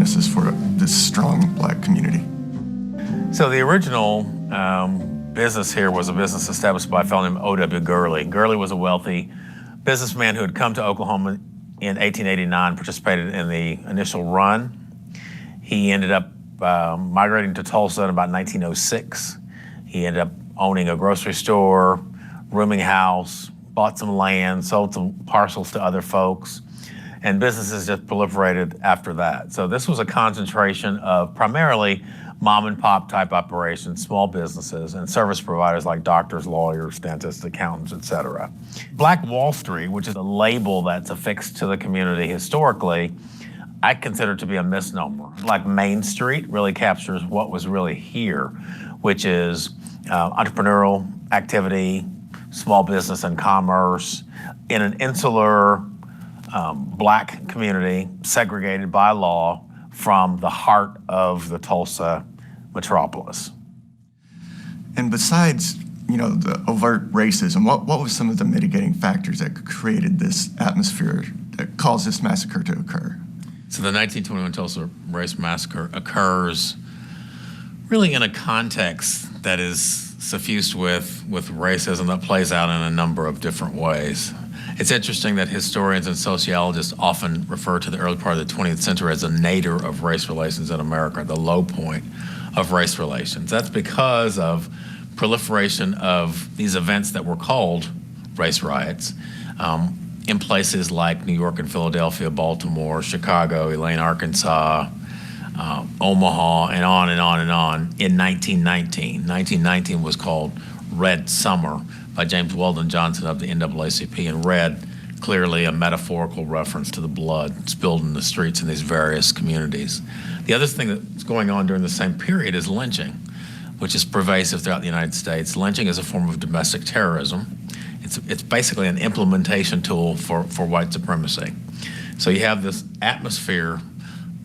genesis for this strong black community? So the original business here was a business established by a fellow named O.W. Gurley. Gurley was a wealthy businessman who had come to Oklahoma in 1889, participated in the initial run. He ended up migrating to Tulsa in about 1906. He ended up owning a grocery store, rooming house, bought some land, sold some parcels to other folks, and businesses just proliferated after that. So this was a concentration of primarily mom and pop type operations, small businesses, and service providers like doctors, lawyers, dentists, accountants, et cetera. Black Wall Street, which is a label that's affixed to the community historically, I consider to be a misnomer. Like Main Street really captures what was really here, which is entrepreneurial activity, small business and commerce in an insular black community segregated by law from the heart of the Tulsa metropolis. And besides, the overt racism, what were some of the mitigating factors that created this atmosphere that caused this massacre to occur? So the 1921 Tulsa Race Massacre occurs really in a context that is suffused with racism that plays out in a number of different ways. It's interesting that historians and sociologists often refer to the early part of the 20th century as a nadir of race relations in America, the low point of race relations. That's because of proliferation of these events that were called race riots in places like New York and Philadelphia, Baltimore, Chicago, Elaine, Arkansas, Omaha, and on and on and on in 1919. 1919 was called Red Summer by James Weldon Johnson of the NAACP, and red, clearly a metaphorical reference to the blood spilled in the streets in these various communities. The other thing that's going on during the same period is lynching, which is pervasive throughout the United States. Lynching is a form of domestic terrorism. It's basically an implementation tool for white supremacy. So you have this atmosphere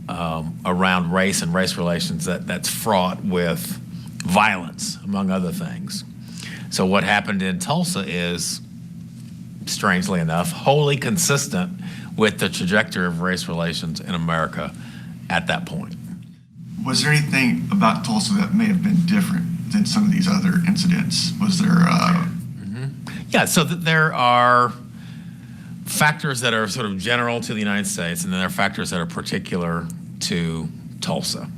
around race and race relations that's fraught with violence, among other things. So what happened in Tulsa is, strangely enough, wholly consistent with the trajectory of race relations in America at that point. Was there anything about Tulsa that may have been different than some of these other incidents? Was there... Yeah, so there are factors that are sort of general to the United States, and then there are factors that are particular to Tulsa.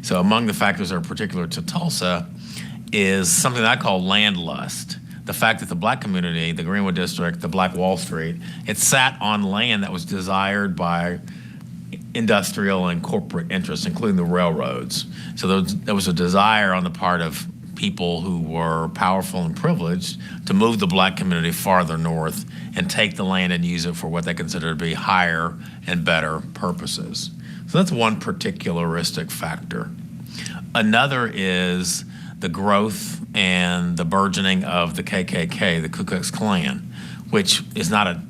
So among the factors that are particular to Tulsa is something that I call land lust. The fact that the black community, the Greenwood District, the Black Wall Street, it sat on land that was desired by industrial and corporate interests, including the railroads. So there was a desire on the part of people who were powerful and privileged to move the black community farther north and take the land and use it for what they consider to be higher and better purposes. So that's one particularistic factor. Another is the growth and the burgeoning of the KKK, the Ku Klux Klan, which is not a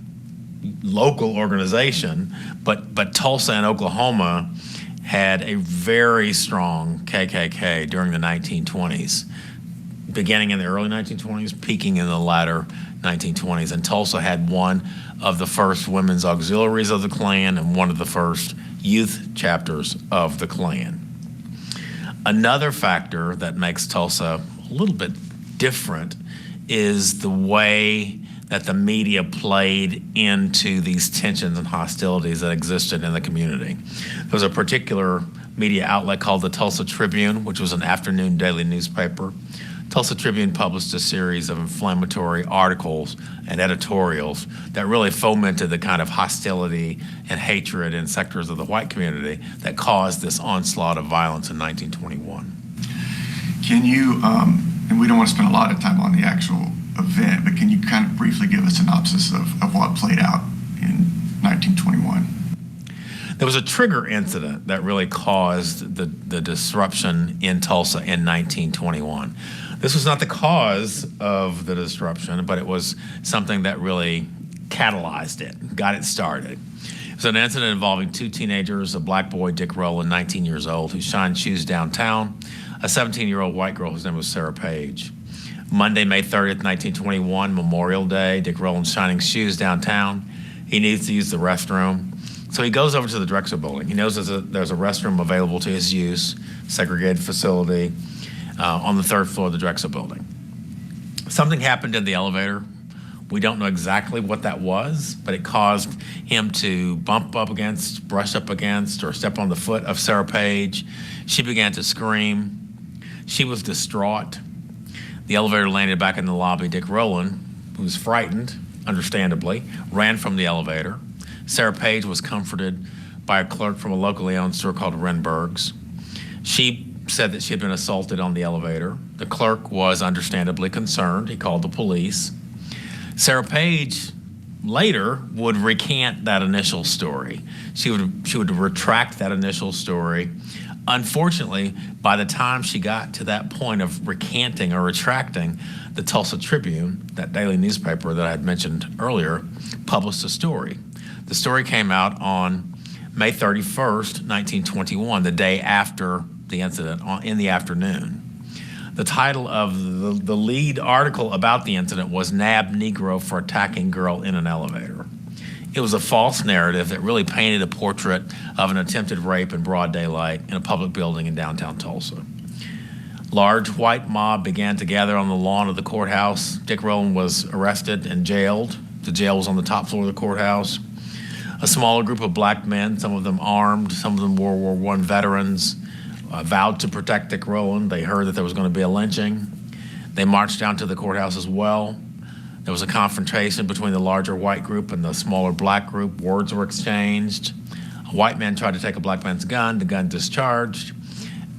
local organization, but Tulsa and Oklahoma had a very strong KKK during the 1920s, beginning in the early 1920s, peaking in the latter 1920s. And Tulsa had one of the first women's auxiliaries of the Klan and one of the first youth chapters of the Klan. Another factor that makes Tulsa a little bit different is the way that the media played into these tensions and hostilities that existed in the community. There was a particular media outlet called the Tulsa Tribune, which was an afternoon daily newspaper. Tulsa Tribune published a series of inflammatory articles and editorials that really fomented the kind of hostility and hatred in sectors of the white community that caused this onslaught of violence in 1921. Can you, and we don't want to spend a lot of time on the actual event, but can you kind of briefly give a synopsis of what played out in 1921? There was a trigger incident that really caused the disruption in Tulsa in 1921. This was not the cause of the disruption, but it was something that really catalyzed it, got it started. It was an incident involving two teenagers, a black boy, Dick Rowland, 19 years old, who shined shoes downtown, a 17-year-old white girl whose name was Sarah Page. Monday, May 30th, 1921, Memorial Day, Dick Rowland's shining shoes downtown. He needs to use the restroom. So he goes over to the Drexel building. He knows there's a restroom available to his use, segregated facility, on the 3rd floor of the Drexel building. Something happened in the elevator. We don't know exactly what that was, but it caused him to bump up against, brush up against, or step on the foot of Sarah Page. She began to scream. She was distraught. The elevator landed back in the lobby. Dick Rowland, who was frightened, understandably, ran from the elevator. Sarah Page was comforted by a clerk from a locally owned store called Renberg's. She said that she had been assaulted on the elevator. The clerk was understandably concerned. He called the police. Sarah Page later would recant that initial story. She would retract that initial story. Unfortunately, by the time she got to that point of recanting or retracting, the Tulsa Tribune, that daily newspaper that I had mentioned earlier, published a story. The story came out on May 31st, 1921, the day after the incident, in the afternoon. The title of the lead article about the incident was "Nabbed Negro for Attacking Girl in an Elevator." It was a false narrative that really painted a portrait of an attempted rape in broad daylight in a public building in downtown Tulsa. Large white mob began to gather on the lawn of the courthouse. Dick Rowland was arrested and jailed. The jail was on the top floor of the courthouse. A smaller group of black men, some of them armed, some of them World War I veterans, vowed to protect Dick Rowland. They heard that there was going to be a lynching. They marched down to the courthouse as well. There was a confrontation between the larger white group and the smaller black group. Words were exchanged. A white man tried to take a black man's gun. The gun discharged.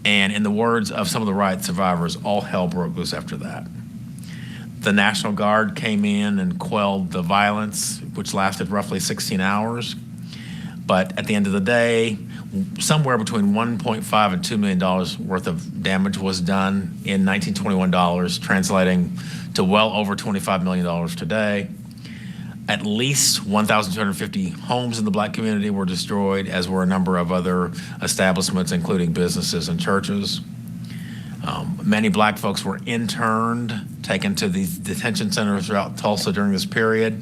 And in the words of some of the riot survivors, all hell broke loose after that. The National Guard came in and quelled the violence, which lasted roughly 16 hours. But at the end of the day, somewhere between $1.5 and $2 million worth of damage was done in 1921 dollars, translating to well over $25 million today. At least 1,250 homes in the black community were destroyed, as were a number of other establishments, including businesses and churches. Many black folks were interned, taken to these detention centers throughout Tulsa during this period,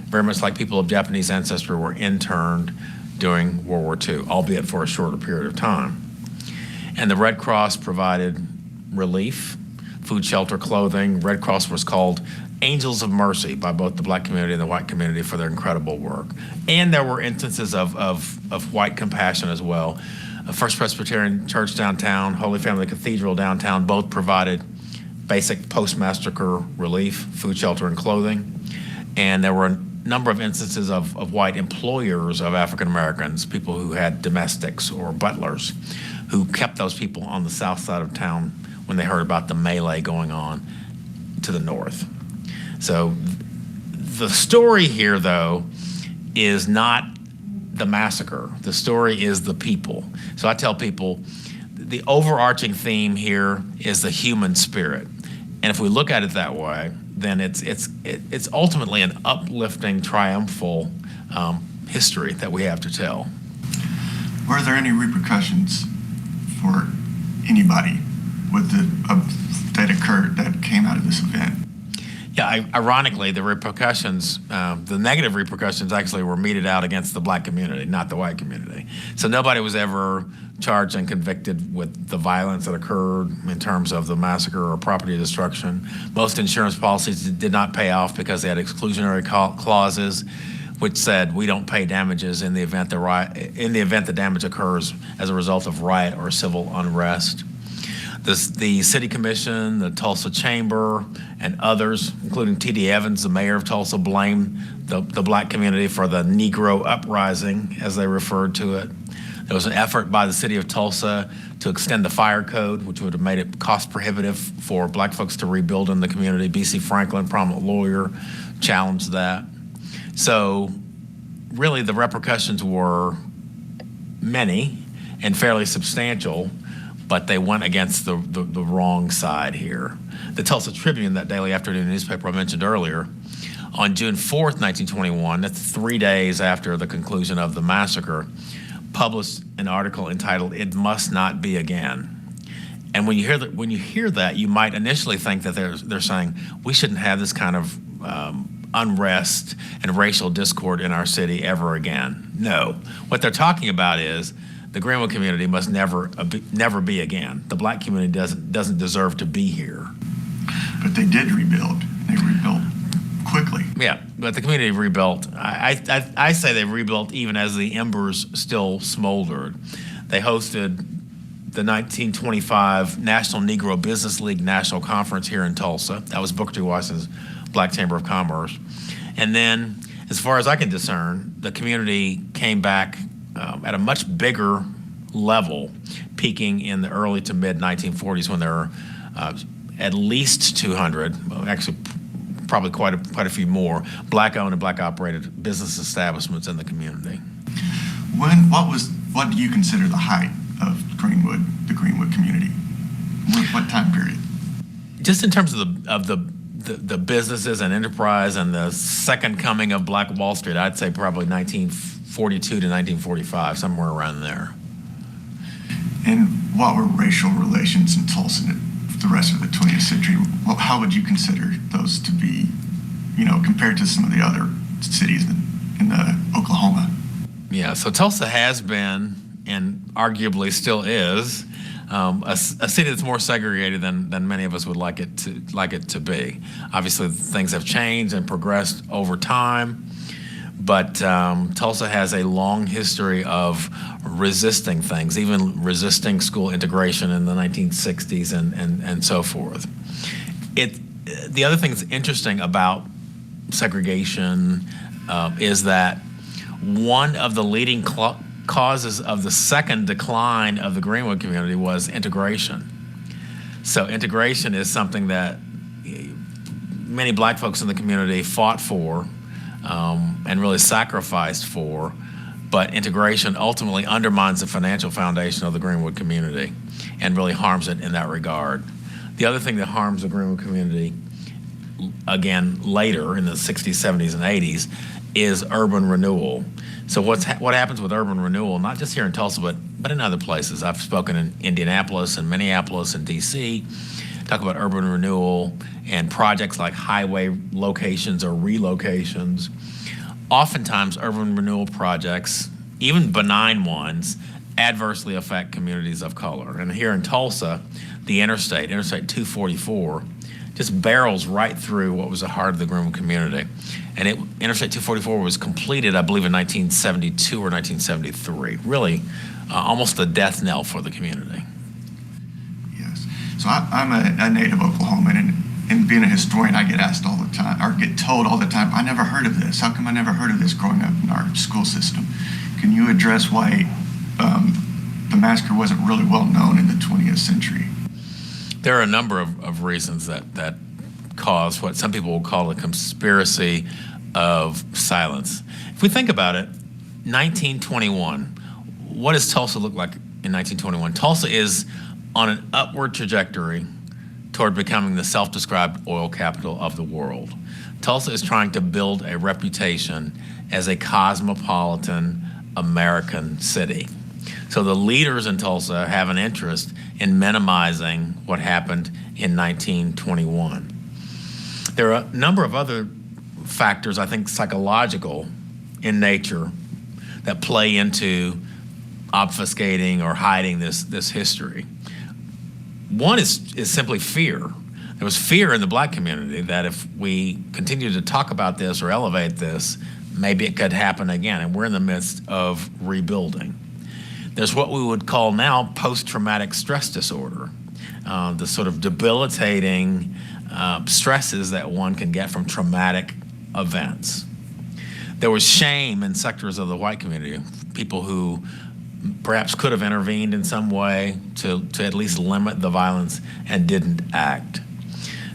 very much like people of Japanese ancestry were interned during World War II, albeit for a shorter period of time. And the Red Cross provided relief, food, shelter, clothing. Red Cross was called Angels of Mercy by both the black community and the white community for their incredible work. And there were instances of white compassion as well. First Presbyterian Church downtown, Holy Family Cathedral downtown, both provided basic post-massacre relief, food, shelter, and clothing. And there were a number of instances of white employers of African Americans, people who had domestics or butlers, who kept those people on the south side of town when they heard about the melee going on to the north. So the story here, though, is not the massacre. The story is the people. So I tell people the overarching theme here is the human spirit. And if we look at it that way, then it's ultimately an uplifting, triumphal history that we have to tell. Were there any repercussions for anybody with that occurred, that came out of this event? Yeah, ironically, the repercussions, the negative repercussions actually were meted out against the black community, not the white community. So nobody was ever charged and convicted with the violence that occurred in terms of the massacre or property destruction. Most insurance policies did not pay off because they had exclusionary clauses, which said we don't pay damages in the event the damage occurs as a result of riot or civil unrest. The City Commission, the Tulsa Chamber, and others, including T.D. Evans, the mayor of Tulsa, blamed the black community for the Negro Uprising, as they referred to it. There was an effort by the city of Tulsa to extend the fire code, which would have made it cost prohibitive for black folks to rebuild in the community. B.C. Franklin, prominent lawyer, challenged that. So really the repercussions were many and fairly substantial, but they went against the wrong side here. The Tulsa Tribune, that daily afternoon newspaper I mentioned earlier, on June 4th, 1921, that's 3 days after the conclusion of the massacre, published an article entitled "It Must Not Be Again." And when you hear that, you might initially think that they're saying we shouldn't have this kind of unrest and racial discord in our city ever again. No. What they're talking about is the Greenwood community must never be again. The black community doesn't deserve to be here. But they did rebuild. They rebuilt quickly. Yeah, but the community rebuilt. I say they rebuilt even as the embers still smoldered. They hosted the 1925 National Negro Business League National Conference here in Tulsa. That was Booker T. Washington's Black Chamber of Commerce. And then, as far as I can discern, the community came back at a much bigger level, peaking in the early to mid 1940s when there were at least 200, well, actually probably quite a few more, black-owned and black-operated business establishments in the community. What do you consider the height of the Greenwood community? What time period? Just in terms of the businesses and enterprise and the second coming of Black Wall Street, I'd say probably 1942 to 1945, somewhere around there. And what were racial relations in Tulsa the rest of the 20th century? Well, how would you consider those to be, compared to some of the other cities in Oklahoma? Yeah, so Tulsa has been, and arguably still is, a city that's more segregated than many of us would like it to be. Obviously, things have changed and progressed over time, but Tulsa has a long history of resisting things, even resisting school integration in the 1960s and so forth. The other thing that's interesting about segregation is that one of the leading causes of the second decline of the Greenwood community was integration. So integration is something that many black folks in the community fought for and really sacrificed for, but integration ultimately undermines the financial foundation of the Greenwood community and really harms it in that regard. The other thing that harms the Greenwood community, again, later in the 60s, 70s, and 80s, is urban renewal. So what happens with urban renewal, not just here in Tulsa, but in other places. I've spoken in Indianapolis and Minneapolis and D.C., talk about urban renewal and projects like highway locations or relocations. Oftentimes, urban renewal projects, even benign ones, adversely affect communities of color. And here in Tulsa, the Interstate 244, just barrels right through what was the heart of the Greenwood community. And Interstate 244 was completed, I believe, in 1972 or 1973. Really, almost the death knell for the community. Yes. So I'm a native Oklahoman, and being a historian, I get asked all the time, or get told all the time, I never heard of this. How come I never heard of this growing up in our school system? Can you address why the massacre wasn't really well known in the 20th century? There are a number of reasons that cause what some people will call a conspiracy of silence. If we think about it, 1921, what does Tulsa look like in 1921? Tulsa is on an upward trajectory toward becoming the self-described oil capital of the world. Tulsa is trying to build a reputation as a cosmopolitan American city. So the leaders in Tulsa have an interest in minimizing what happened in 1921. There are a number of other factors, I think psychological in nature, that play into obfuscating or hiding this history. One is simply fear. There was fear in the black community that if we continue to talk about this or elevate this, maybe it could happen again, and we're in the midst of rebuilding. There's what we would call now post-traumatic stress disorder, the sort of debilitating stresses that one can get from traumatic events. There was shame in sectors of the white community, people who perhaps could have intervened in some way to at least limit the violence and didn't act.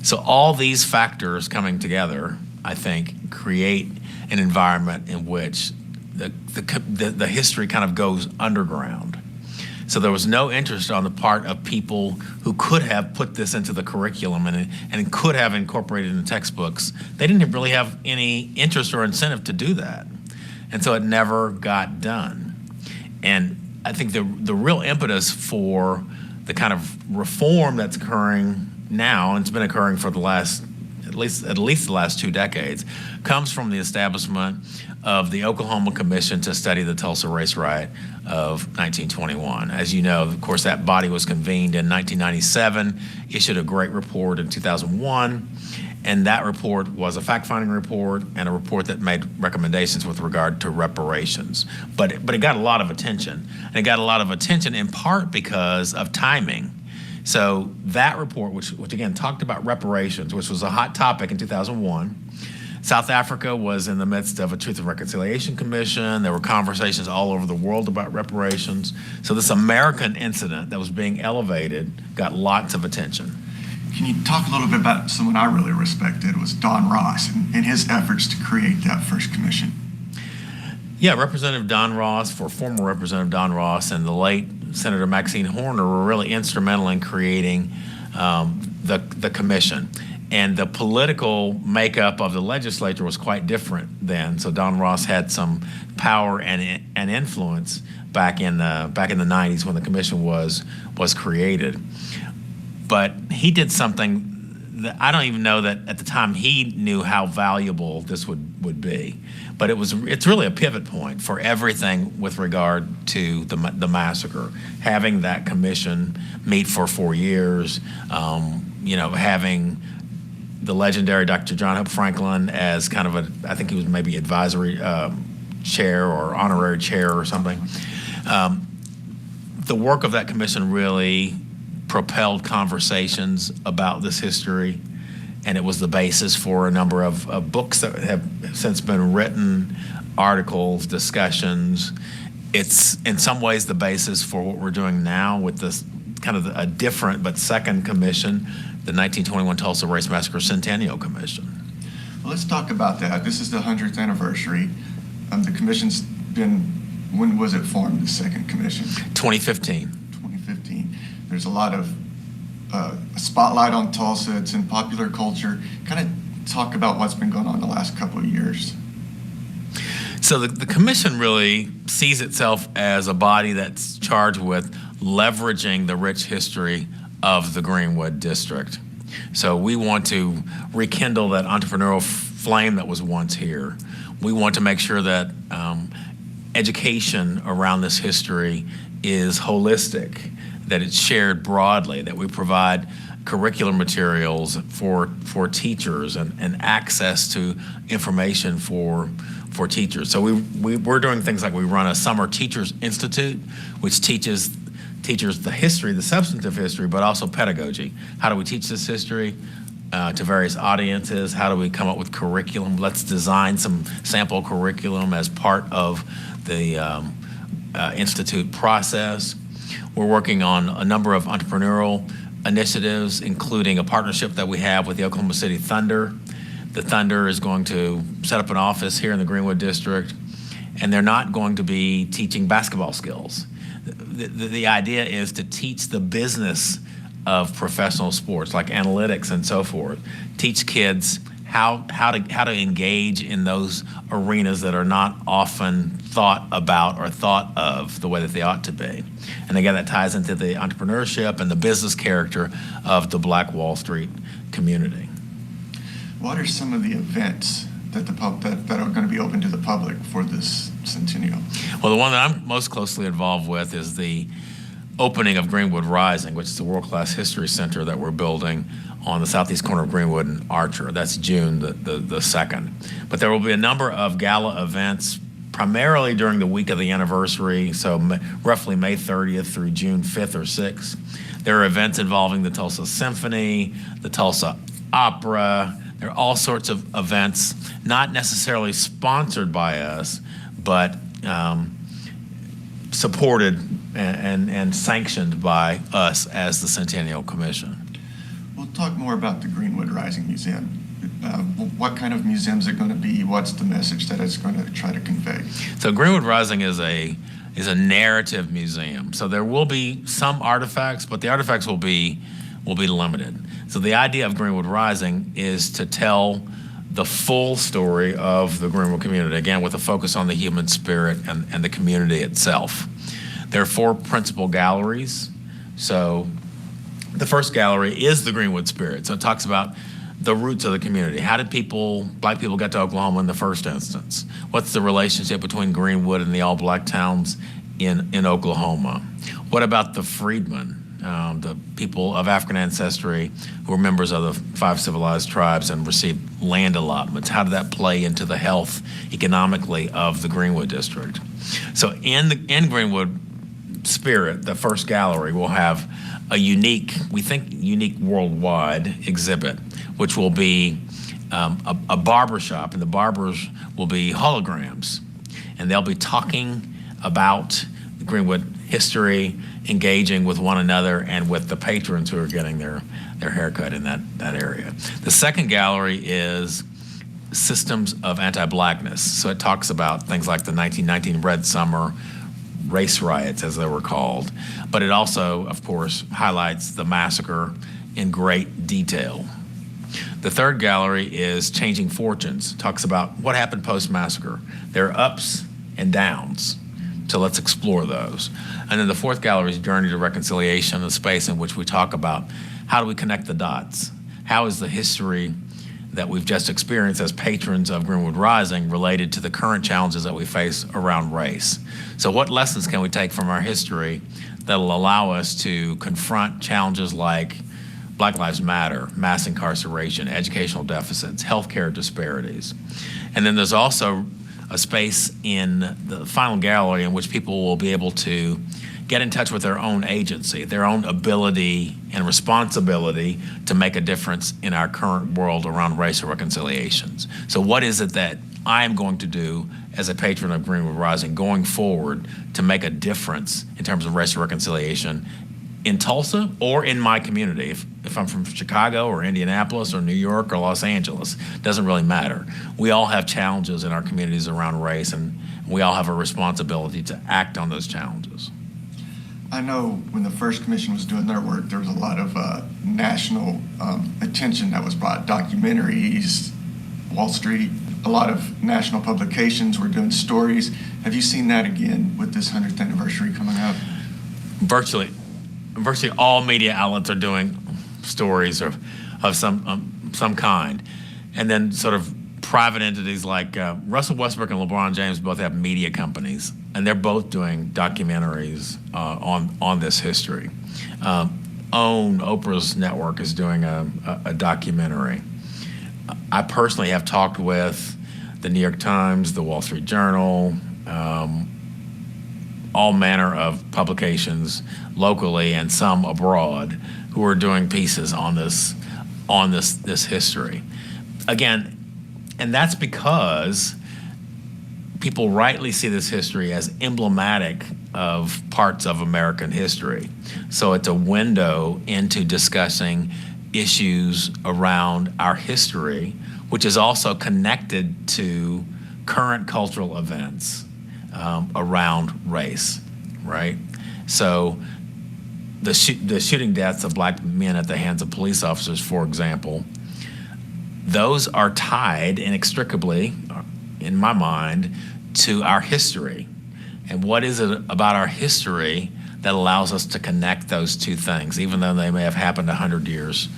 So all these factors coming together, I think, create an environment in which the history kind of goes underground. So there was no interest on the part of people who could have put this into the curriculum and could have incorporated in the textbooks. They didn't really have any interest or incentive to do that. And so it never got done. And I think the real impetus for the kind of reform that's occurring now, and it's been occurring for the last at least the last 2 decades, comes from the establishment of the Oklahoma Commission to study the Tulsa Race Riot of 1921. As you know, of course, that body was convened in 1997, issued a great report in 2001, and that report was a fact-finding report and a report that made recommendations with regard to reparations. But it got a lot of attention, and it got a lot of attention in part because of timing. So that report, which again talked about reparations, which was a hot topic in 2001. South Africa was in the midst of a Truth and Reconciliation Commission. There were conversations all over the world about reparations. So this American incident that was being elevated got lots of attention. Can you talk a little bit about someone I really respected was Don Ross and his efforts to create that first commission? Yeah, Representative Don Ross, former Representative Don Ross, and the late Senator Maxine Horner were really instrumental in creating the commission. And the political makeup of the legislature was quite different then. So Don Ross had some power and influence back in the 90s when the commission was created. But he did something that I don't even know that at the time he knew how valuable this would be. But it's really a pivot point for everything with regard to the massacre. Having that commission meet for 4 years, having the legendary Dr. John Hope Franklin as kind of I think he was maybe advisory chair or honorary chair or something. The work of that commission really propelled conversations about this history, and it was the basis for a number of books that have since been written, articles, discussions. It's in some ways the basis for what we're doing now with this kind of a different but second commission, the 1921 Tulsa Race Massacre Centennial Commission. Well, let's talk about that. This is the 100th anniversary. The commission's been, when was it formed, the second commission? 2015. 2015. There's a lot of spotlight on Tulsa. It's in popular culture. Kind of talk about what's been going on the last couple of years. So the commission really sees itself as a body that's charged with leveraging the rich history of the Greenwood district. So we want to rekindle that entrepreneurial flame that was once here. We want to make sure that education around this history is holistic, that it's shared broadly, that we provide curriculum materials for teachers and access to information for teachers. So we're doing things like we run a summer teachers institute, which teaches teachers the history, the substantive history, but also pedagogy. How do we teach this history to various audiences? How do we come up with curriculum? Let's design some sample curriculum as part of the institute process. We're working on a number of entrepreneurial initiatives, including a partnership that we have with the Oklahoma City Thunder. The Thunder is going to set up an office here in the Greenwood district, and they're not going to be teaching basketball skills. The idea is to teach the business of professional sports, like analytics and so forth. Teach kids how to engage in those arenas that are not often thought about or thought of the way that they ought to be. And again, that ties into the entrepreneurship and the business character of the Black Wall Street community. What are some of the events that that are going to be open to the public for this centennial? Well, the one that I'm most closely involved with is the opening of Greenwood Rising, which is a world-class history center that we're building on the southeast corner of Greenwood and Archer. That's June the 2nd. But there will be a number of gala events, primarily during the week of the anniversary, so roughly May 30th through June 5th or 6th. There are events involving the Tulsa Symphony, the Tulsa Opera. There are all sorts of events, not necessarily sponsored by us, but supported and sanctioned by us as the Centennial Commission. We'll talk more about the Greenwood Rising Museum. What kind of museum is it going to be? What's the message that it's going to try to convey? So Greenwood Rising is a narrative museum. So there will be some artifacts, but the artifacts will be limited. So the idea of Greenwood Rising is to tell the full story of the Greenwood community, again, with a focus on the human spirit and the community itself. There are 4 principal galleries. So the first gallery is the Greenwood spirit. So it talks about the roots of the community. How did black people get to Oklahoma in the first instance? What's the relationship between Greenwood and the all-black towns in Oklahoma? What about the freedmen, the people of African ancestry who were members of the 5 civilized tribes and received land allotments? How did that play into the health economically of the Greenwood district? So in Greenwood spirit, the first gallery will have a unique worldwide exhibit, which will be a barber shop, and the barbers will be holograms, and they'll be talking about Greenwood history, engaging with one another and with the patrons who are getting their haircut in that area. The second gallery is systems of anti-blackness. So it talks about things like the 1919 Red Summer, race riots as they were called, but it also, of course, highlights the massacre in great detail. The third gallery is Changing Fortunes, talks about what happened post-massacre. There are ups and downs, so let's explore those. And then the fourth gallery is Journey to Reconciliation, a space in which we talk about how do we connect the dots? How is the history that we've just experienced as patrons of Greenwood Rising related to the current challenges that we face around race? So what lessons can we take from our history that'll allow us to confront challenges like Black Lives Matter, mass incarceration, educational deficits, healthcare disparities? And then there's also a space in the final gallery in which people will be able to get in touch with their own agency, their own ability and responsibility to make a difference in our current world around racial reconciliations. So what is it that I am going to do as a patron of Greenwood Rising going forward to make a difference in terms of racial reconciliation in Tulsa or in my community? If I'm from Chicago or Indianapolis or New York or Los Angeles, doesn't really matter. We all have challenges in our communities around race, and we all have a responsibility to act on those challenges. I know when the first commission was doing their work, there was a lot of national attention that was brought. Documentaries, Wall Street, a lot of national publications were doing stories. Have you seen that again with this 100th anniversary coming up? Virtually all media outlets are doing stories of some kind. And then sort of private entities like Russell Westbrook and LeBron James both have media companies, and they're both doing documentaries on this history. Oprah's network is doing a documentary. I personally have talked with the New York Times, the Wall Street Journal, all manner of publications locally and some abroad who are doing pieces on this history. Again, and that's because people rightly see this history as emblematic of parts of American history. So it's a window into discussing issues around our history, which is also connected to current cultural events around race, right? So the shooting deaths of black men at the hands of police officers, for example, those are tied inextricably, in my mind, to our history. And what is it about our history that allows us to connect those two things, even though they may have happened 100 years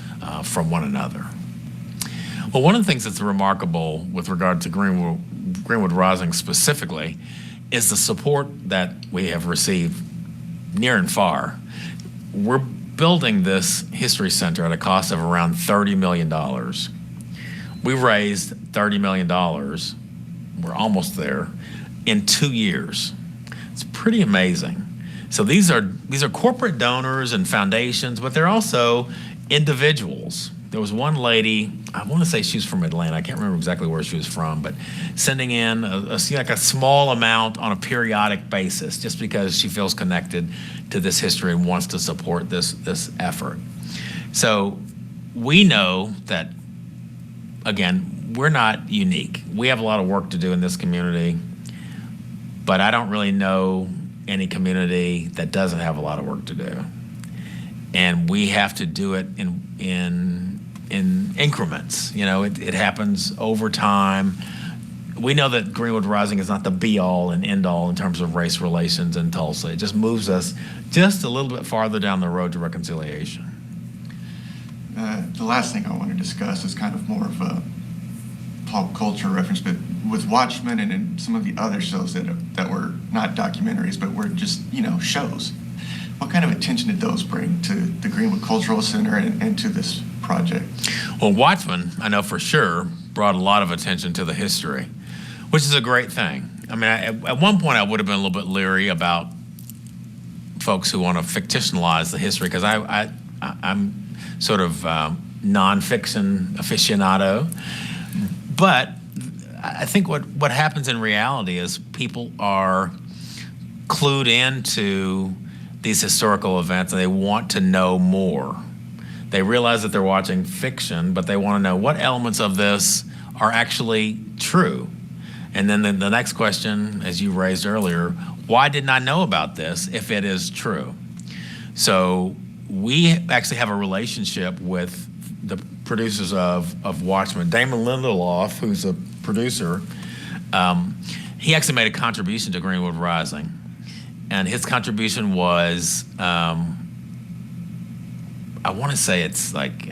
from one another? Well, one of the things that's remarkable with regard to Greenwood Rising specifically is the support that we have received near and far. We're building this history center at a cost of around $30 million. We raised $30 million, we're almost there, in 2 years. It's pretty amazing. So these are corporate donors and foundations, but they're also individuals. There was one lady, I want to say she's from Atlanta, I can't remember exactly where she was from, but sending in a small amount on a periodic basis just because she feels connected to this history and wants to support this effort. So we know that, again, we're not unique. We have a lot of work to do in this community, but I don't really know any community that doesn't have a lot of work to do. And we have to do it in increments. You know, it happens over time. We know that Greenwood Rising is not the be-all and end-all in terms of race relations in Tulsa. It just moves us just a little bit farther down the road to reconciliation. The last thing I want to discuss is kind of more of a pop culture reference, but with Watchmen and in some of the other shows that were not documentaries, but were just, shows. What kind of attention did those bring to the Greenwood Cultural Center and to this project? Well, Watchmen, I know for sure, brought a lot of attention to the history, which is a great thing. I mean, at one point I would have been a little bit leery about folks who want to fictionalize the history, because I'm sort of nonfiction aficionado. But I think what happens in reality is people are clued into these historical events and they want to know more. They realize that they're watching fiction, but they want to know what elements of this are actually true. And then the next question, as you raised earlier, why didn't I know about this if it is true? So we actually have a relationship with the producers of Watchmen. Damon Lindelof, who's a producer, he actually made a contribution to Greenwood Rising. And his contribution was, I want to say it's like,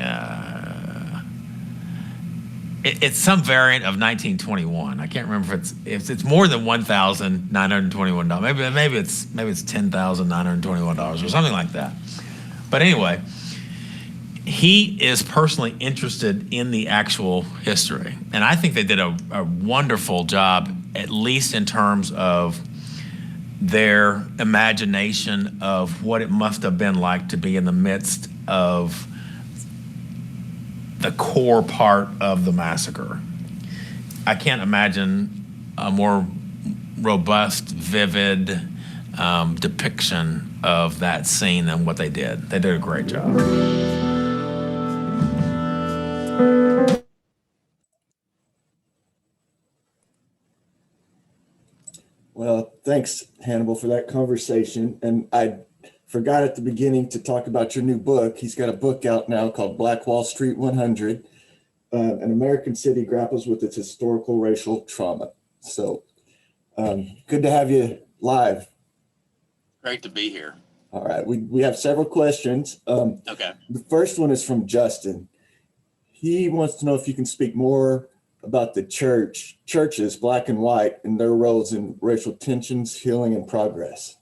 it's some variant of 1921. I can't remember if it's more than $1,921. Maybe it's $10,921 or something like that. But anyway, he is personally interested in the actual history, and I think they did a wonderful job, at least in terms of their imagination of what it must have been like to be in the midst of the core part of the massacre. I can't imagine a more robust, vivid depiction of that scene than what they did. They did a great job. Well, thanks, Hannibal, for that conversation. And I forgot at the beginning to talk about your new book. He's got a book out now called Black Wall Street 100, an American City Grapples with its Historical Racial Trauma. So good to have you live. Great to be here. All right, we have several questions. Okay. The first one is from Justin. He wants to know if you can speak more about the churches, black and white, and their roles in racial tensions, healing, and progress.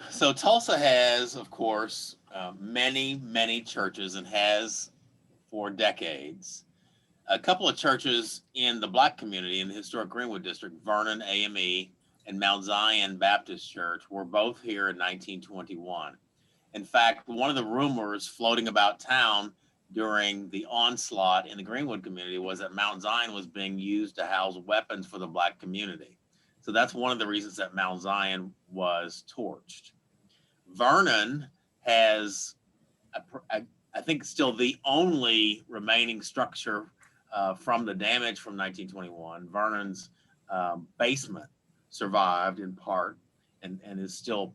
So Tulsa has, of course, many churches, and has for decades. A couple of churches in the black community in the historic Greenwood district, Vernon AME and Mount Zion Baptist Church, were both here in 1921. In fact, one of the rumors floating about town during the onslaught in the Greenwood community was that Mount Zion was being used to house weapons for the black community. So that's one of the reasons that Mount Zion was torched. Vernon has, I think, still the only remaining structure from the damage from 1921. Vernon's basement survived in part and is still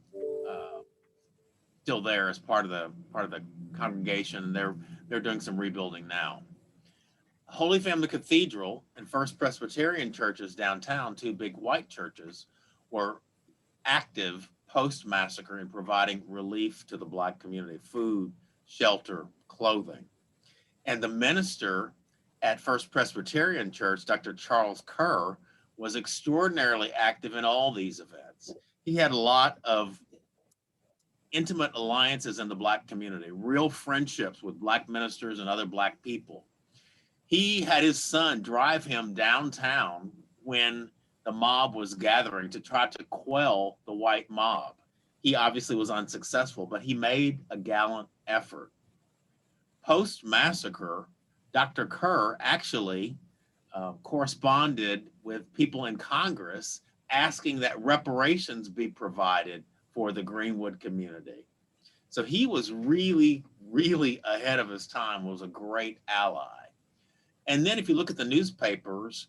there as part of the congregation. They're doing some rebuilding now. Holy Family Cathedral and First Presbyterian churches downtown, two big white churches, were active post-massacre in providing relief to the black community: food, shelter, clothing. And the minister at First Presbyterian Church, Dr. Charles Kerr, was extraordinarily active in all these events. He had a lot of intimate alliances in the black community, real friendships with black ministers and other black people. He had his son drive him downtown when the mob was gathering to try to quell the white mob. He obviously was unsuccessful, but he made a gallant effort. Post-massacre, Dr. Kerr actually corresponded with people in Congress asking that reparations be provided for the Greenwood community. So he was really ahead of his time, was a great ally. And then if you look at the newspapers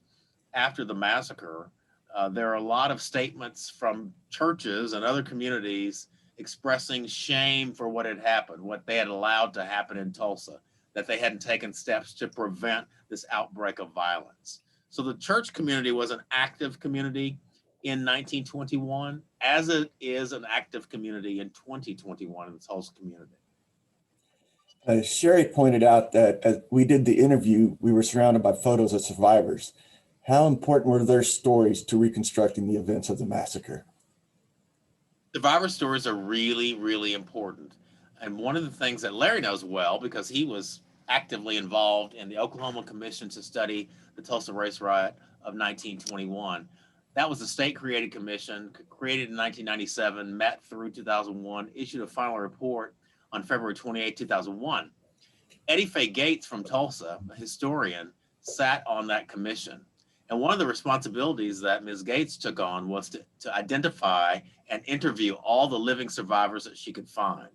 after the massacre, there are a lot of statements from churches and other communities expressing shame for what had happened, what they had allowed to happen in Tulsa, that they hadn't taken steps to prevent this outbreak of violence. So the church community was an active community in 1921, as it is an active community in 2021 in the Tulsa community. Sherry pointed out that as we did the interview, we were surrounded by photos of survivors. How important were their stories to reconstructing the events of the massacre? Survivor stories are really, really important. And one of the things that Larry knows well, because he was actively involved in the Oklahoma Commission to study the Tulsa Race Riot of 1921. That was a state-created commission, created in 1997, met through 2001, issued a final report on February 28, 2001. Eddie Faye Gates from Tulsa, a historian, sat on that commission. And one of the responsibilities that Ms. Gates took on was to identify and interview all the living survivors that she could find.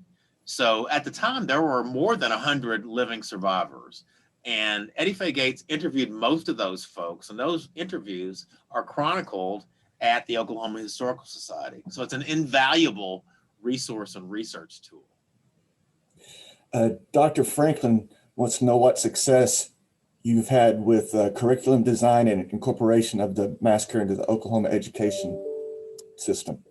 So at the time, there were more than 100 living survivors. And Eddie Faye Gates interviewed most of those folks, and those interviews are chronicled at the Oklahoma Historical Society. So it's an invaluable resource and research tool. Dr. Franklin wants to know what success you've had with curriculum design and incorporation of the massacre into the Oklahoma education system.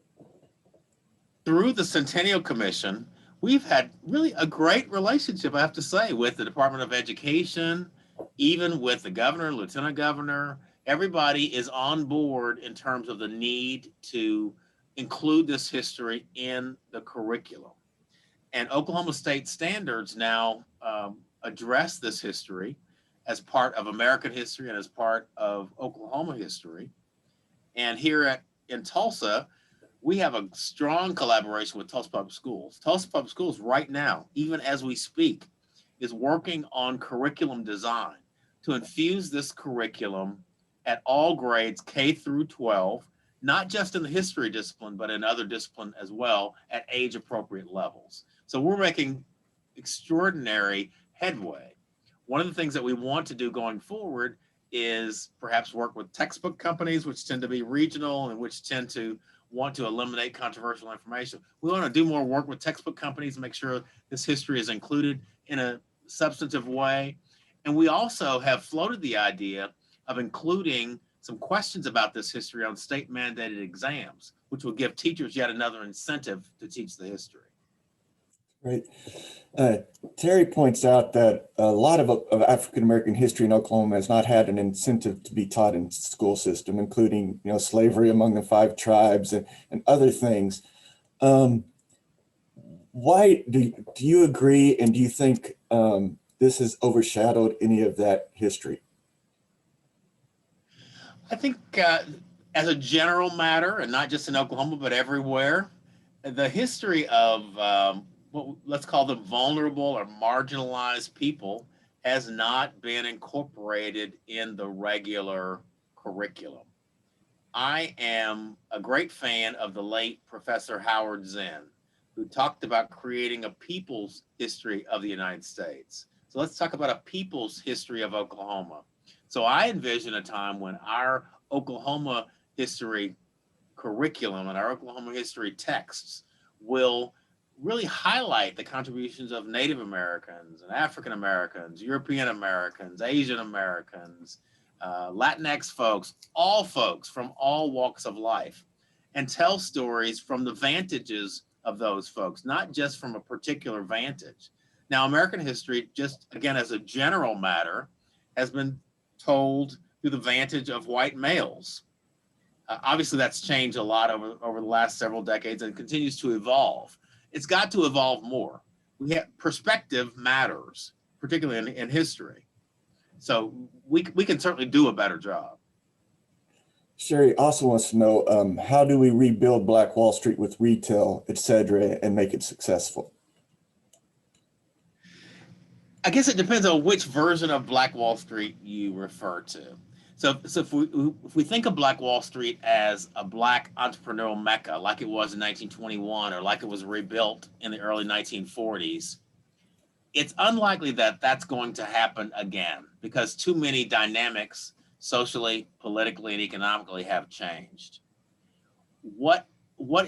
Through the Centennial Commission, we've had really a great relationship, I have to say, with the Department of Education, even with the governor, lieutenant governor. Everybody is on board in terms of the need to include this history in the curriculum. And Oklahoma state standards now address this history as part of American history and as part of Oklahoma history. And here in Tulsa, we have a strong collaboration with Tulsa Public Schools. Tulsa Public Schools right now, even as we speak, is working on curriculum design to infuse this curriculum at all grades, K through 12, not just in the history discipline, but in other disciplines as well at age appropriate levels. So we're making extraordinary headway. One of the things that we want to do going forward is perhaps work with textbook companies, which tend to be regional and which tend to want to eliminate controversial information. We want to do more work with textbook companies and make sure this history is included in a substantive way. And we also have floated the idea of including some questions about this history on state mandated exams, which will give teachers yet another incentive to teach the history. Right. Terry points out that a lot of African-American history in Oklahoma has not had an incentive to be taught in the school system, including, slavery among the 5 tribes and other things. Why do you agree, and do you think this has overshadowed any of that history? I think as a general matter, and not just in Oklahoma, but everywhere, the history of let's call them vulnerable or marginalized people has not been incorporated in the regular curriculum. I am a great fan of the late Professor Howard Zinn, who talked about creating a people's history of the United States. So let's talk about a people's history of Oklahoma. So I envision a time when our Oklahoma history curriculum and our Oklahoma history texts will really highlight the contributions of Native Americans and African Americans, European Americans, Asian Americans, Latinx folks from all walks of life, and tell stories from the vantages of those folks, not just from a particular vantage. Now, American history, just again as a general matter, has been told through the vantage of white males. Obviously, that's changed a lot over the last several decades and continues to evolve. It's got to evolve more. Perspective matters, particularly in history. So we can certainly do a better job. Sherry also wants to know, how do we rebuild Black Wall Street with retail, et cetera, and make it successful? I guess it depends on which version of Black Wall Street you refer to. So if we think of Black Wall Street as a Black entrepreneurial mecca, like it was in 1921, or like it was rebuilt in the early 1940s, it's unlikely that that's going to happen again because too many dynamics socially, politically, and economically have changed. What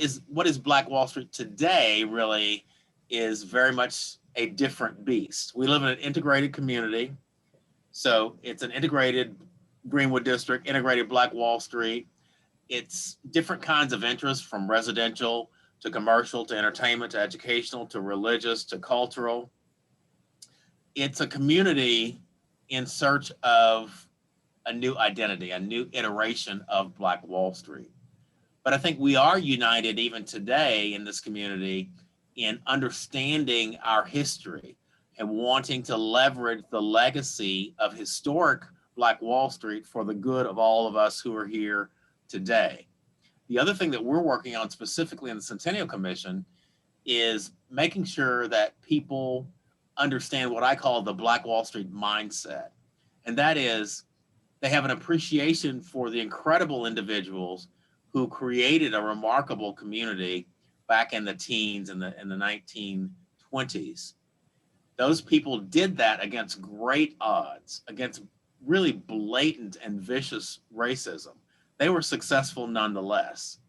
is Black Wall Street today really is very much a different beast. We live in an integrated community. So it's an integrated Greenwood district, integrated Black Wall Street. It's different kinds of interests, from residential to commercial to entertainment to educational to religious to cultural. it's a community in search of a new identity, a new iteration of Black Wall Street. But I think we are united even today in this community in understanding our history and wanting to leverage the legacy of historic Black Wall Street for the good of all of us who are here today. The other thing that we're working on specifically in the Centennial Commission is making sure that people understand what I call the Black Wall Street mindset. And that is, they have an appreciation for the incredible individuals who created a remarkable community back in the teens and in the 1920s. Those people did that against great odds, against really blatant and vicious racism. They were successful nonetheless.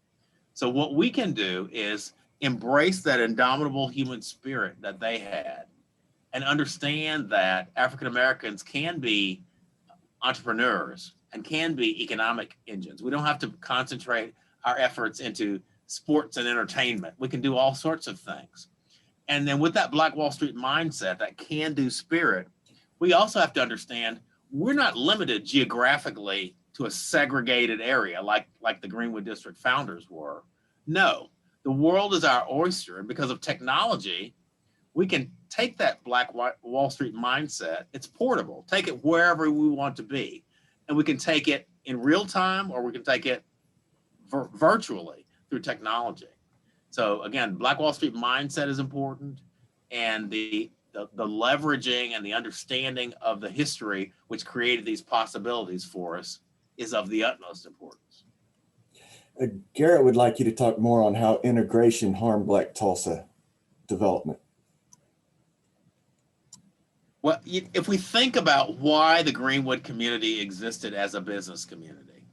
So what we can do is embrace that indomitable human spirit that they had and understand that African Americans can be entrepreneurs and can be economic engines. We don't have to concentrate our efforts into sports and entertainment. We can do all sorts of things. And then with that Black Wall Street mindset, that can-do spirit, we also have to understand we're not limited geographically to a segregated area like the Greenwood District founders were. No, the world is our oyster, and because of technology, we can take that Black Wall Street mindset. It's portable. Take it wherever we want to be. And we can take it in real time, or we can take it virtually through technology. So again, Black Wall Street mindset is important, and the leveraging and the understanding of the history which created these possibilities for us is of the utmost importance. Garrett would like you to talk more on how integration harmed Black Tulsa development. Well, if we think about why the Greenwood community existed as a business community,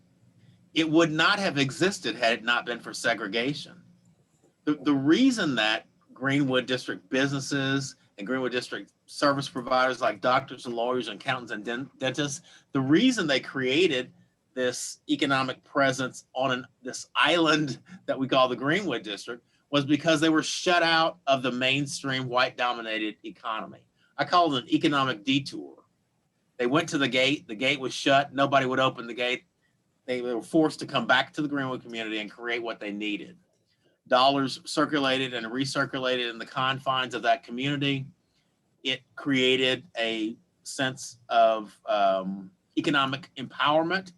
it would not have existed had it not been for segregation. The reason that Greenwood District businesses and Greenwood District service providers like doctors and lawyers and accountants and dentists, the reason they created this economic presence on this island that we call the Greenwood District was because they were shut out of the mainstream white-dominated economy. I call it an economic detour. They went to the gate was shut, nobody would open the gate. They were forced to come back to the Greenwood community and create what they needed. Dollars circulated and recirculated in the confines of that community. It created a sense of economic empowerment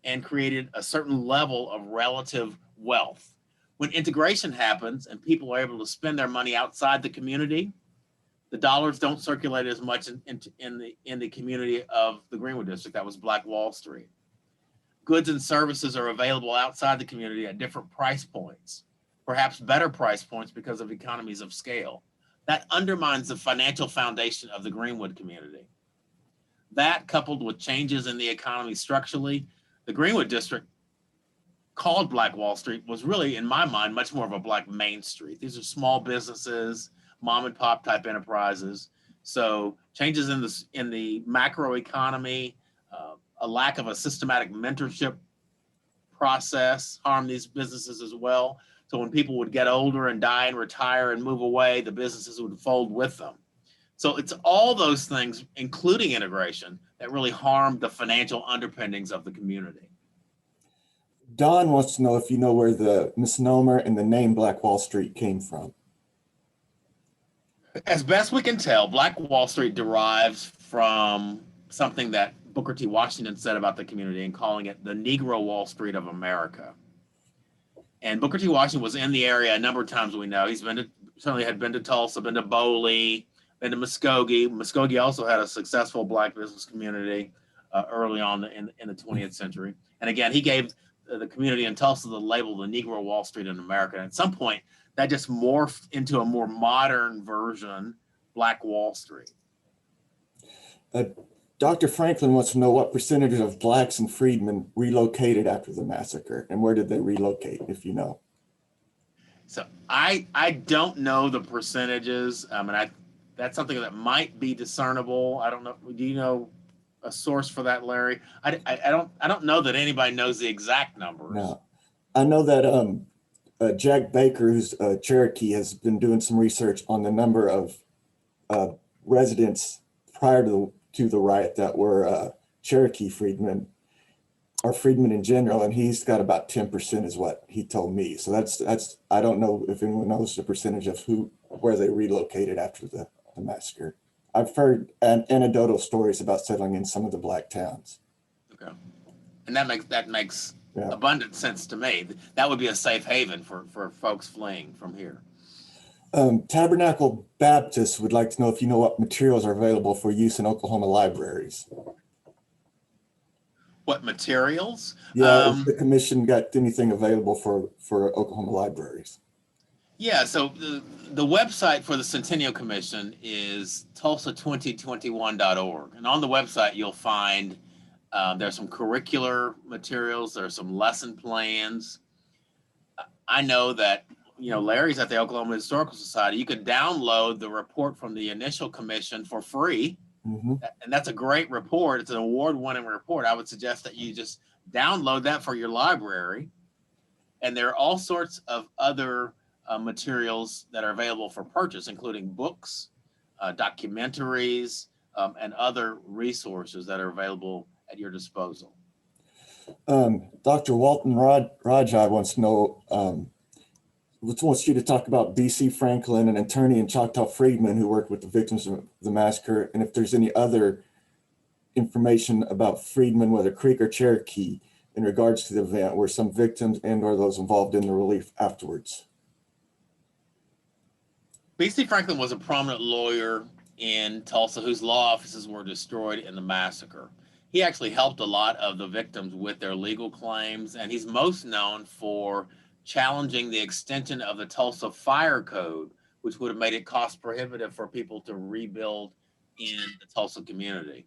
and created a certain level of relative wealth. When integration happens and people are able to spend their money outside the community, the dollars don't circulate as much in the community of the Greenwood District. That was Black Wall Street. Goods and services are available outside the community at different price points, perhaps better price points because of economies of scale. That undermines the financial foundation of the Greenwood community. That, coupled with changes in the economy structurally, the Greenwood District, called Black Wall Street, was really, in my mind, much more of a Black Main Street. These are small businesses, mom and pop type enterprises. So changes in the macro economy, a lack of a systematic mentorship process harm these businesses as well. So when people would get older and die and retire and move away, the businesses would fold with them. So it's all those things, including integration, that really harmed the financial underpinnings of the community. Don wants to know if you know where the misnomer and the name Black Wall Street came from. As best we can tell, Black Wall Street derives from something that Booker T. Washington said about the community and calling it the Negro Wall Street of America. And Booker T. Washington was in the area a number of times, we know. He's certainly had been to Tulsa, been to Boley, been to Muskogee. Muskogee also had a successful Black business community early on in the 20th century. And again, he gave the community in Tulsa the label, the Negro Wall Street in America. And at some point, that just morphed into a more modern version, Black Wall Street. Dr. Franklin wants to know what percentage of Blacks and freedmen relocated after the massacre, and where did they relocate, if you know? So I don't know the percentages. That's something that might be discernible. I don't know. Do you know a source for that, Larry? I don't know that anybody knows the exact numbers. No, I know that Jack Baker, who's Cherokee, has been doing some research on the number of residents prior to the riot that were Cherokee freedmen, or freedmen in general, and he's got about 10% is what he told me. So that's I don't know if anyone knows the percentage of where they relocated after the massacre. I've heard anecdotal stories about settling in some of the black towns. Okay. And that makes Yeah. abundant sense to me. That would be a safe haven for folks fleeing from here. Tabernacle Baptist would like to know if you know what materials are available for use in Oklahoma libraries. What materials? Yeah, if the commission got anything available for Oklahoma libraries. Yeah, so the website for the Centennial Commission is tulsa2021.org. And on the website, you'll find there's some curricular materials, there's some lesson plans. I know that, Larry's at the Oklahoma Historical Society. You could download the report from the initial commission for free. Mm-hmm. And that's a great report. It's an award-winning report. I would suggest that you just download that for your library. And there are all sorts of other materials that are available for purchase, including books, documentaries, and other resources that are available at your disposal. Dr. Walton Rajai wants to know, wants you to talk about B.C. Franklin, an attorney and Choctaw freedman who worked with the victims of the massacre, and if there's any other information about freedmen, whether Creek or Cherokee, in regards to the event, where some victims and or those involved in the relief afterwards. B.C. Franklin was a prominent lawyer in Tulsa whose law offices were destroyed in the massacre. He actually helped a lot of the victims with their legal claims, and he's most known for challenging the extension of the Tulsa Fire Code, which would have made it cost prohibitive for people to rebuild in the Tulsa community.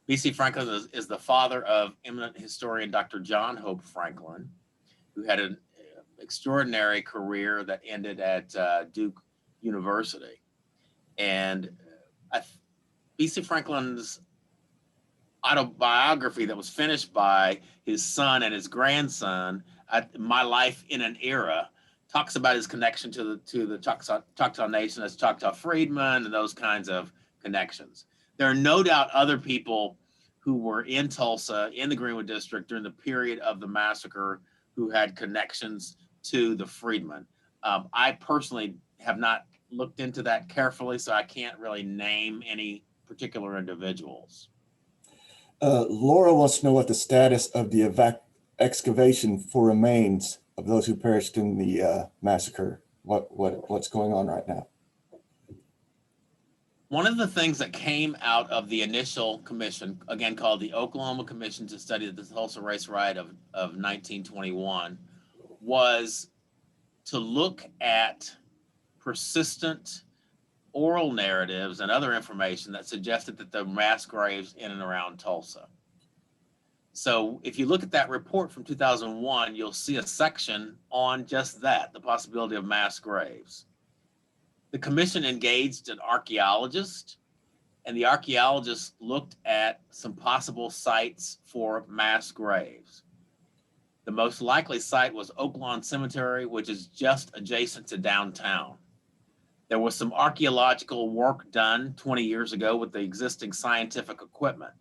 B.C. Franklin is the father of eminent historian Dr. John Hope Franklin, who had an extraordinary career that ended at Duke University. And B.C. Franklin's autobiography that was finished by his son and his grandson, My Life in an Era, talks about his connection to the Choctaw Nation as Choctaw freedmen and those kinds of connections. There are no doubt other people who were in Tulsa, in the Greenwood District during the period of the massacre who had connections to the freedmen. I personally have not looked into that carefully, so I can't really name any particular individuals. Laura wants to know what the status of the excavation for remains of those who perished in the massacre. What's going on right now? One of the things that came out of the initial commission, again called the Oklahoma Commission to Study the Tulsa Race Riot of 1921, was to look at persistent oral narratives and other information that suggested that there were mass graves in and around Tulsa. So if you look at that report from 2001, you'll see a section on just that, the possibility of mass graves. The commission engaged an archaeologist, and the archaeologist looked at some possible sites for mass graves. The most likely site was Oak Lawn Cemetery, which is just adjacent to downtown. There was some archaeological work done 20 years ago with the existing scientific equipment.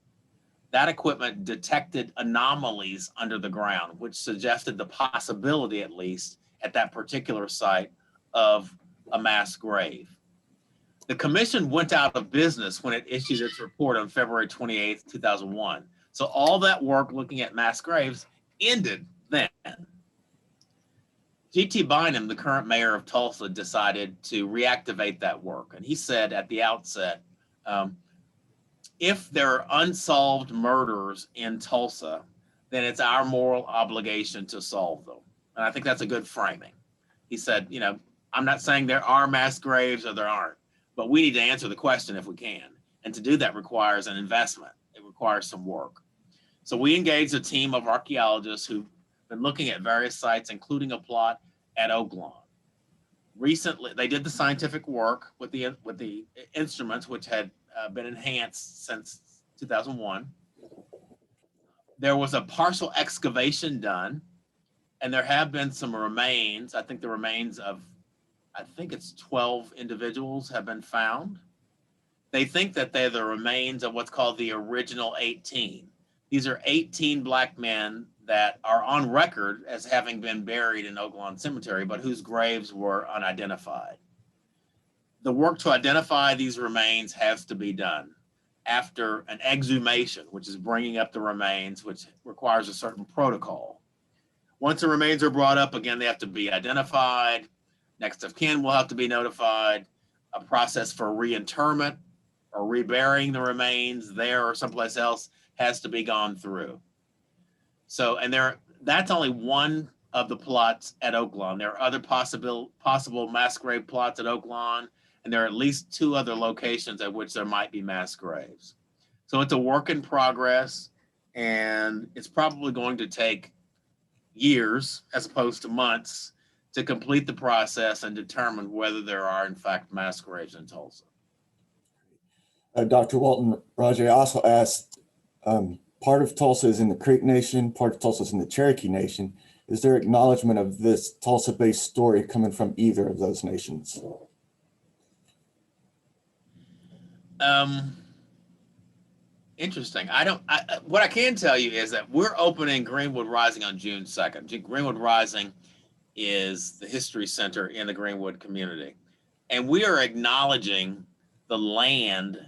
That equipment detected anomalies under the ground, which suggested the possibility, at least at that particular site, of a mass grave. The commission went out of business when it issued its report on February 28th, 2001. So all that work looking at mass graves ended then. G.T. Bynum, the current mayor of Tulsa, decided to reactivate that work. And he said at the outset, if there are unsolved murders in Tulsa, then it's our moral obligation to solve them. And I think that's a good framing. He said, I'm not saying there are mass graves or there aren't, but we need to answer the question if we can. And to do that requires an investment. It requires some work. So we engaged a team of archaeologists who've been looking at various sites, including a plot at Oak Lawn. Recently, they did the scientific work with the instruments, which had been enhanced since 2001. There was a partial excavation done, and there have been some remains. I think the remains of, 12 individuals have been found. They think that they're the remains of what's called the original 18. These are 18 Black men that are on record as having been buried in Oak Lawn Cemetery, but whose graves were unidentified. The work to identify these remains has to be done after an exhumation, which is bringing up the remains, which requires a certain protocol. Once the remains are brought up, again, they have to be identified. Next of kin will have to be notified. A process for reinterment or reburying the remains there or someplace else has to be gone through. So, and that's only one of the plots at Oak Lawn. There are other possible mass grave plots at Oak Lawn, and there are at least 2 other locations at which there might be mass graves. So it's a work in progress, and it's probably going to take years as opposed to months to complete the process and determine whether there are in fact mass graves in Tulsa. Dr. Walton, Rajay also asked, part of Tulsa is in the Creek Nation, part of Tulsa is in the Cherokee Nation. Is there acknowledgement of this Tulsa-based story coming from either of those nations? Interesting. What I can tell you is that we're opening Greenwood Rising on June 2nd. Greenwood Rising is the history center in the Greenwood community. And we are acknowledging the land.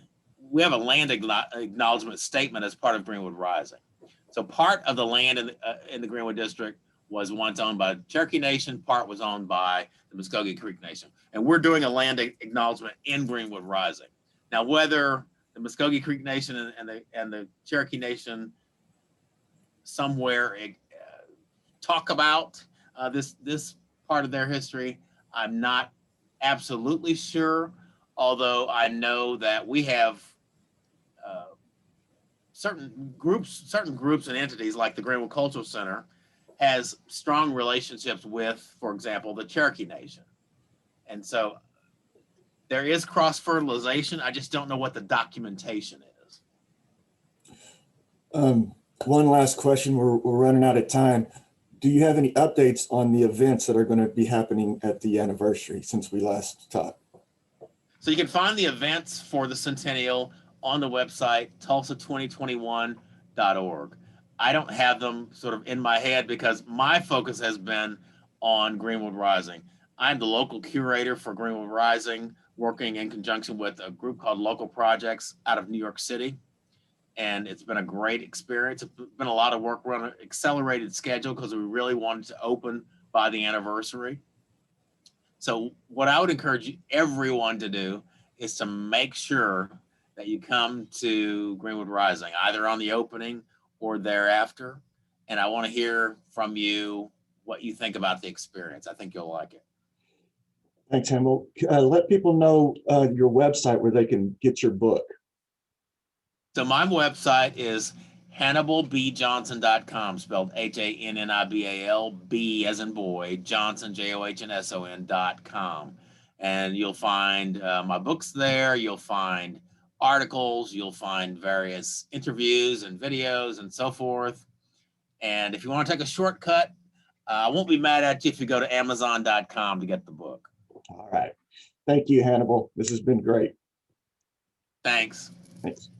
We have a land acknowledgement statement as part of Greenwood Rising. So part of the land in the Greenwood district was once owned by Cherokee Nation, part was owned by the Muskogee Creek Nation. And we're doing a land acknowledgement in Greenwood Rising. Now, whether the Muskogee Creek Nation and the Cherokee Nation somewhere talk about this part of their history, I'm not absolutely sure, although I know that we have certain groups and entities like the Greenwood Cultural Center has strong relationships with, for example, the Cherokee Nation. And so there is cross-fertilization. I just don't know what the documentation is. One last question, we're running out of time. Do you have any updates on the events that are going to be happening at the anniversary since we last talked? So you can find the events for the centennial on the website, tulsa2021.org. I don't have them sort of in my head because my focus has been on Greenwood Rising. I'm the local curator for Greenwood Rising, working in conjunction with a group called Local Projects out of New York City. And it's been a great experience. It's been a lot of work. We're on an accelerated schedule because we really wanted to open by the anniversary. So what I would encourage everyone to do is to make sure that you come to Greenwood Rising, either on the opening or thereafter. And I want to hear from you what you think about the experience. I think you'll like it. Thanks, Hannibal. Let people know your website where they can get your book. So my website is HannibalBJohnson.com, spelled HANNIBAL, B as in boy, Johnson, JOHNSON.com. And you'll find my books there. You'll find articles. You'll find various interviews and videos and so forth. And if you want to take a shortcut, I won't be mad at you if you go to Amazon.com to get the book. All right. Thank you, Hannibal. This has been great. Thanks. Thanks.